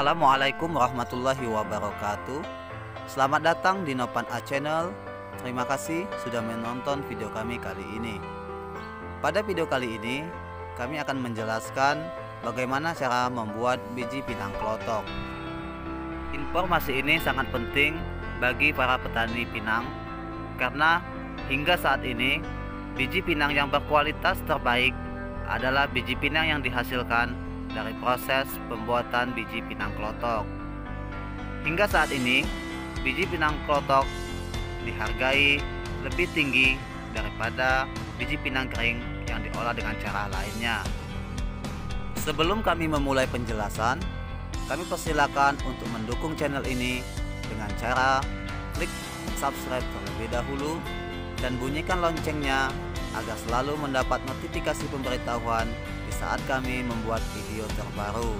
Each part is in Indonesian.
Assalamualaikum warahmatullahi wabarakatuh. Selamat datang di Nopan A Channel. Terima kasih sudah menonton video kami kali ini. Pada video kali ini kami akan menjelaskan bagaimana cara membuat biji pinang klotok. Informasi ini sangat penting bagi para petani pinang karena hingga saat ini biji pinang yang berkualitas terbaik adalah biji pinang yang dihasilkan dari proses pembuatan biji pinang klotok. Hingga saat ini, biji pinang klotok dihargai lebih tinggi daripada biji pinang kering yang diolah dengan cara lainnya. Sebelum kami memulai penjelasan, kami persilakan untuk mendukung channel ini dengan cara klik subscribe terlebih dahulu dan bunyikan loncengnya agar selalu mendapat notifikasi pemberitahuan di saat kami membuat video terbaru.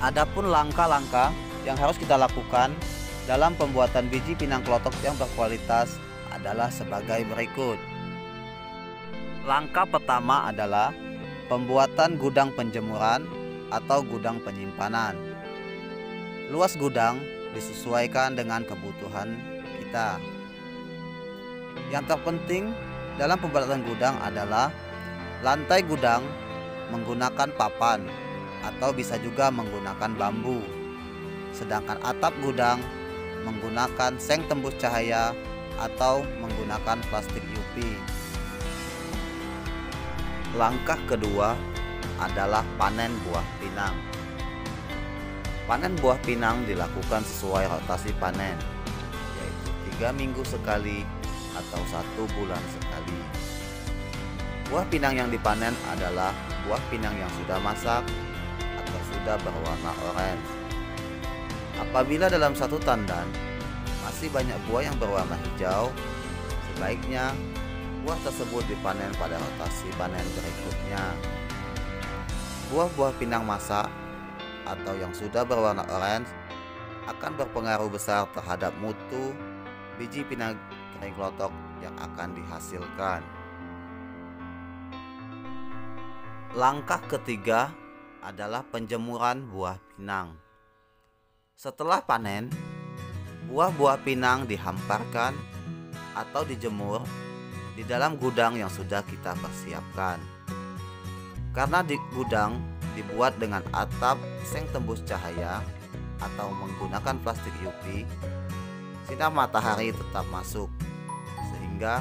Adapun langkah-langkah yang harus kita lakukan dalam pembuatan biji pinang klotok yang berkualitas adalah sebagai berikut. Langkah pertama adalah pembuatan gudang penjemuran atau gudang penyimpanan. Luas gudang disesuaikan dengan kebutuhan kita. Yang terpenting dalam pembuatan gudang adalah lantai gudang menggunakan papan atau bisa juga menggunakan bambu. Sedangkan atap gudang menggunakan seng tembus cahaya atau menggunakan plastik UV. Langkah kedua adalah panen buah pinang. Panen buah pinang dilakukan sesuai rotasi panen, yaitu 3 minggu sekali atau 1 bulan sekali. Buah pinang yang dipanen adalah buah pinang yang sudah masak atau sudah berwarna oranye. Apabila dalam satu tandan masih banyak buah yang berwarna hijau, sebaiknya buah tersebut dipanen pada rotasi panen berikutnya. Buah-buah pinang masak atau yang sudah berwarna oranye akan berpengaruh besar terhadap mutu biji pinang kering klotok yang akan dihasilkan. Langkah ketiga adalah penjemuran buah pinang. Setelah panen, buah-buah pinang dihamparkan atau dijemur di dalam gudang yang sudah kita persiapkan. Karena di gudang dibuat dengan atap seng tembus cahaya atau menggunakan plastik UV, sinar matahari tetap masuk sehingga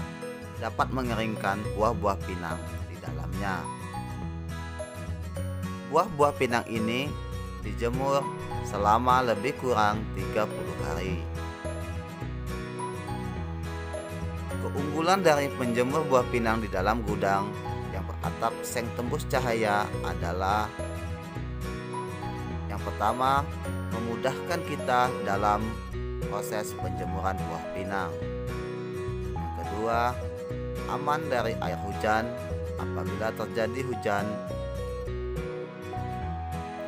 dapat mengeringkan buah-buah pinang di dalamnya. Buah-buah pinang ini dijemur selama lebih kurang 30 hari. Keunggulan dari menjemur buah pinang di dalam gudang yang beratap seng tembus cahaya adalah yang pertama, memudahkan kita dalam proses penjemuran buah pinang. Yang kedua, aman dari air hujan apabila terjadi hujan.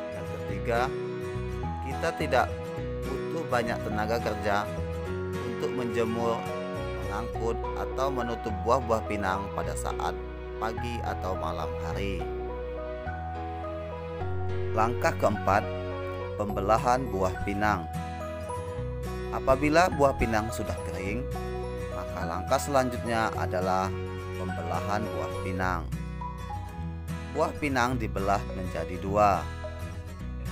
Yang ketiga, kita tidak butuh banyak tenaga kerja untuk menjemur, mengangkut, atau menutup buah-buah pinang pada saat pagi atau malam hari. Langkah keempat, pembelahan buah pinang. Apabila buah pinang sudah kering, maka langkah selanjutnya adalah pembelahan buah pinang. Buah pinang dibelah menjadi 2.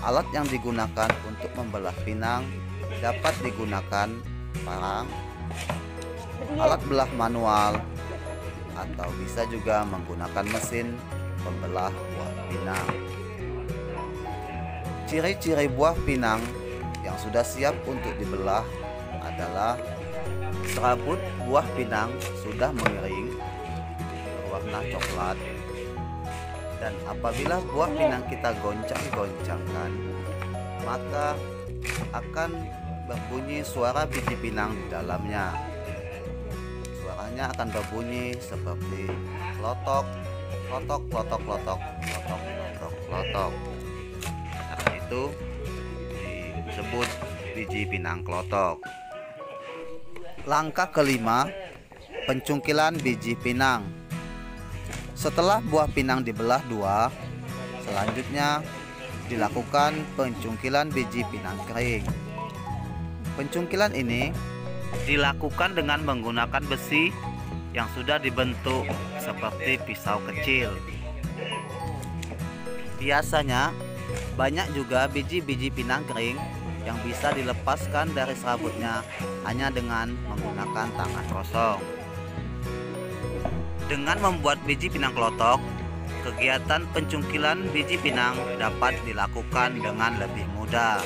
Alat yang digunakan untuk membelah pinang dapat digunakan parang, alat belah manual, atau bisa juga menggunakan mesin pembelah buah pinang. Ciri-ciri buah pinang yang sudah siap untuk dibelah adalah serabut buah pinang sudah mengering berwarna coklat, dan apabila buah pinang kita goncang-goncangkan, maka akan berbunyi suara biji pinang di dalamnya. Suaranya akan berbunyi seperti klotok, klotok, klotok, klotok, klotok, klotok, klotok. Karena itu disebut biji pinang klotok. Langkah kelima, pencungkilan biji pinang. Setelah buah pinang dibelah 2, selanjutnya dilakukan pencungkilan biji pinang kering. Pencungkilan ini dilakukan dengan menggunakan besi yang sudah dibentuk seperti pisau kecil. Biasanya banyak juga biji-biji pinang kering yang bisa dilepaskan dari serabutnya hanya dengan menggunakan tangan kosong. Dengan membuat biji pinang kelotok, kegiatan pencungkilan biji pinang dapat dilakukan dengan lebih mudah.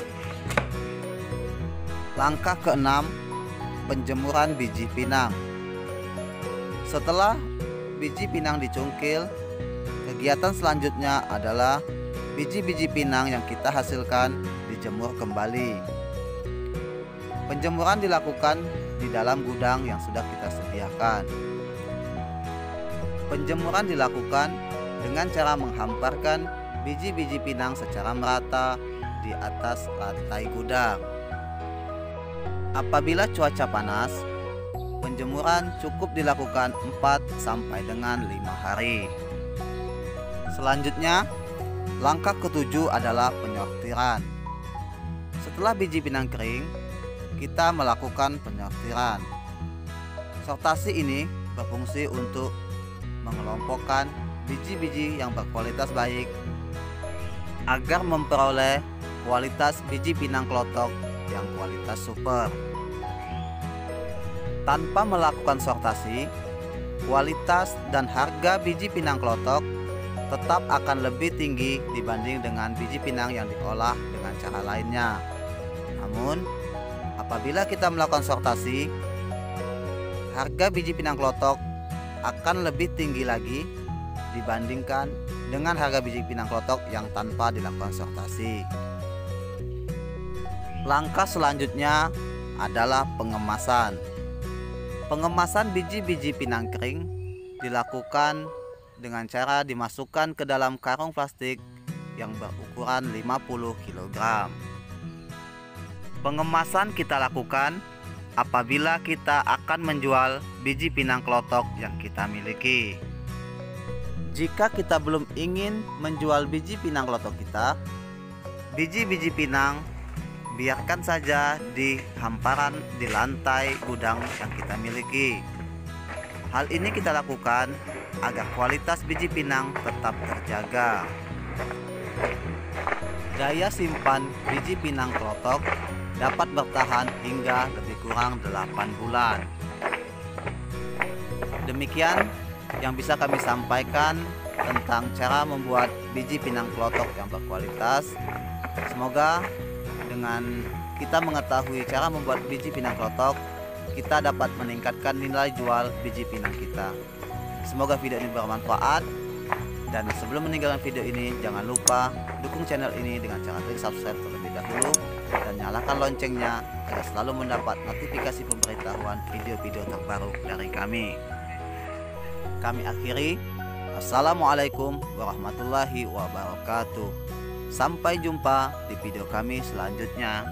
Langkah keenam, penjemuran biji pinang. Setelah biji pinang dicungkil, kegiatan selanjutnya adalah biji-biji pinang yang kita hasilkan dijemur kembali. Penjemuran dilakukan di dalam gudang yang sudah kita sediakan. Penjemuran dilakukan dengan cara menghamparkan biji-biji pinang secara merata di atas lantai gudang. Apabila cuaca panas, penjemuran cukup dilakukan 4 sampai dengan 5 hari. Selanjutnya, langkah ketujuh adalah penyortiran. Setelah biji pinang kering, kita melakukan penyortiran. Sortasi ini berfungsi untuk mengelompokkan biji-biji yang berkualitas baik agar memperoleh kualitas biji pinang kelotok yang kualitas super. Tanpa melakukan sortasi, kualitas dan harga biji pinang kelotok tetap akan lebih tinggi dibanding dengan biji pinang yang diolah dengan cara lainnya. Namun, apabila kita melakukan sortasi, harga biji pinang kelotok akan lebih tinggi lagi dibandingkan dengan harga biji pinang kelotok yang tanpa dilakukan sortasi. Langkah selanjutnya adalah pengemasan. Pengemasan biji-biji pinang kering dilakukan dengan cara dimasukkan ke dalam karung plastik yang berukuran 50 kg. Pengemasan kita lakukan apabila kita akan menjual biji pinang kelotok yang kita miliki. Jika kita belum ingin menjual biji pinang kelotok kita, biji-biji pinang biarkan saja di hamparan di lantai gudang yang kita miliki. Hal ini kita lakukan agar kualitas biji pinang tetap terjaga. Daya simpan biji pinang kelotok dapat bertahan hingga lebih kurang 8 bulan. Demikian yang bisa kami sampaikan tentang cara membuat biji pinang kelotok yang berkualitas. Semoga dengan kita mengetahui cara membuat biji pinang kelotok, kita dapat meningkatkan nilai jual biji pinang kita. Semoga video ini bermanfaat. Dan sebelum meninggalkan video ini, jangan lupa dukung channel ini dengan cara klik subscribe terlebih dahulu dan nyalakan loncengnya agar selalu mendapat notifikasi pemberitahuan video-video terbaru dari kami. Kami akhiri. Assalamualaikum warahmatullahi wabarakatuh. Sampai jumpa di video kami selanjutnya.